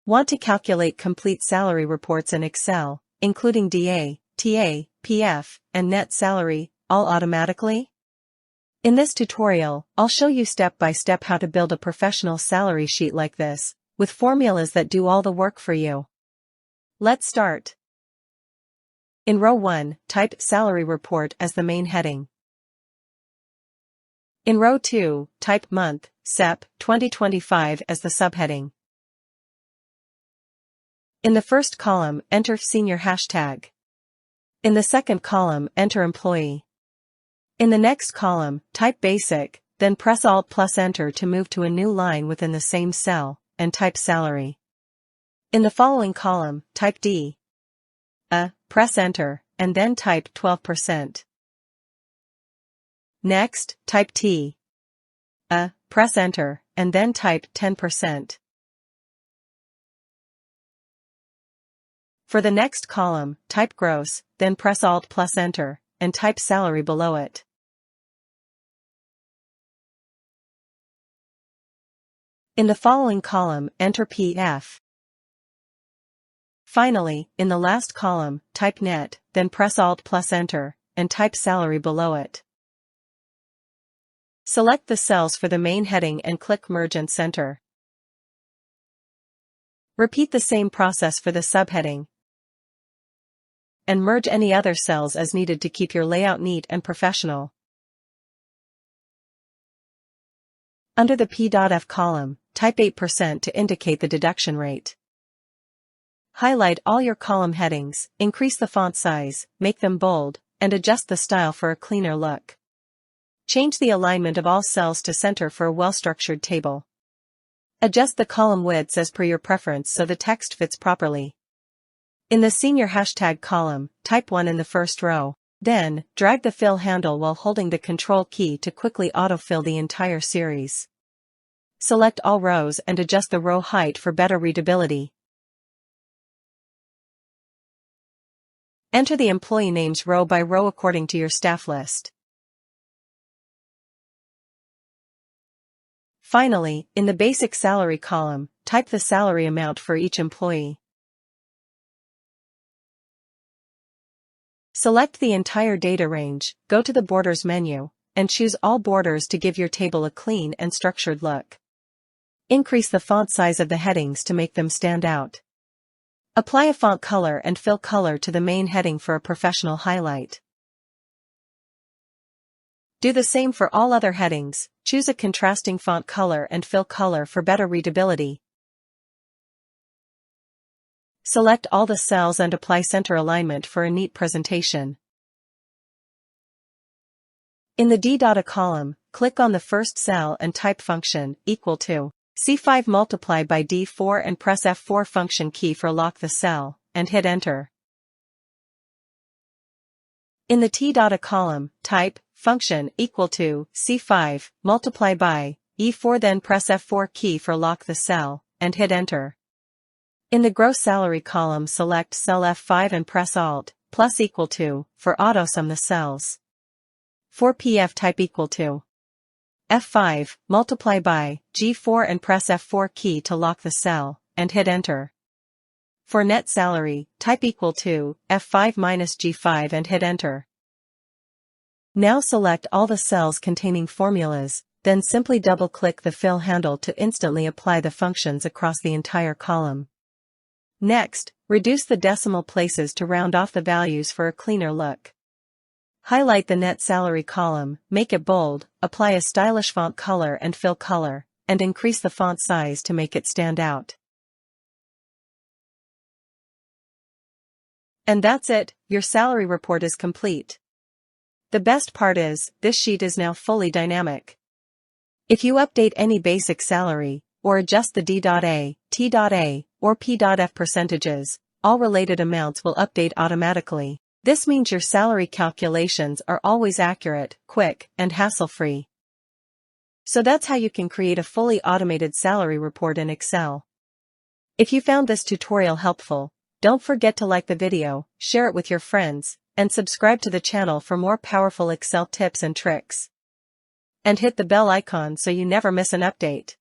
Want to calculate complete salary reports in Excel, including DA, TA, PF, and net salary, all automatically? In this tutorial, I'll show you step by step how to build a professional salary sheet like this, with formulas that do all the work for you. Let's start. In row 1, type Salary Report as the main heading. In row 2, type Month, Sep. 2025 as the subheading. In the first column, enter Senior hashtag. In the second column, enter Employee. In the next column, type Basic, then press Alt plus Enter to move to a new line within the same cell, and type Salary. In the following column, type D. Press Enter, and then type 12%. Next, type T. Press Enter, and then type 10%. For the next column, type Gross, then press Alt plus Enter, and type Salary below it. In the following column, enter PF. Finally, in the last column, type Net, then press Alt plus Enter, and type Salary below it. Select the cells for the main heading and click Merge and Center. Repeat the same process for the subheading, and merge any other cells as needed to keep your layout neat and professional. Under the P.F column, type 8% to indicate the deduction rate. Highlight all your column headings, increase the font size, make them bold, and adjust the style for a cleaner look. Change the alignment of all cells to center for a well-structured table. Adjust the column widths as per your preference so the text fits properly. In the Senior hashtag column, type 1 in the first row, then, drag the fill handle while holding the Control key to quickly autofill the entire series. Select all rows and adjust the row height for better readability. Enter the employee names row by row according to your staff list. Finally, in the Basic Salary column, type the salary amount for each employee. Select the entire data range, go to the Borders menu, and choose all borders to give your table a clean and structured look. Increase the font size of the headings to make them stand out. Apply a font color and fill color to the main heading for a professional highlight. Do the same for all other headings, choose a contrasting font color and fill color for better readability. Select all the cells and apply center alignment for a neat presentation. In the D.A column, click on the first cell and type function equal to C5 multiplied by D4 and press F4 function key for lock the cell, and hit enter. In the T.A column, type function equal to C5 multiplied by E4 then press F4 key for lock the cell, and hit enter. In the Gross Salary column select cell F5 and press Alt, plus equal to, for auto-sum the cells. For PF type equal to F5, multiply by G4 and press F4 key to lock the cell, and hit enter. For Net Salary, type equal to F5 minus G5 and hit enter. Now select all the cells containing formulas, then simply double-click the fill handle to instantly apply the functions across the entire column. Next, reduce the decimal places to round off the values for a cleaner look. Highlight the Net Salary column, make it bold, apply a stylish font color and fill color, and increase the font size to make it stand out. And that's it, your salary report is complete. The best part is, this sheet is now fully dynamic. If you update any basic salary, or adjust the D.A, T.A, or P.F percentages, all related amounts will update automatically. This means your salary calculations are always accurate, quick, and hassle-free. So that's how you can create a fully automated salary report in Excel. If you found this tutorial helpful, don't forget to like the video, share it with your friends, and subscribe to the channel for more powerful Excel tips and tricks. And hit the bell icon so you never miss an update.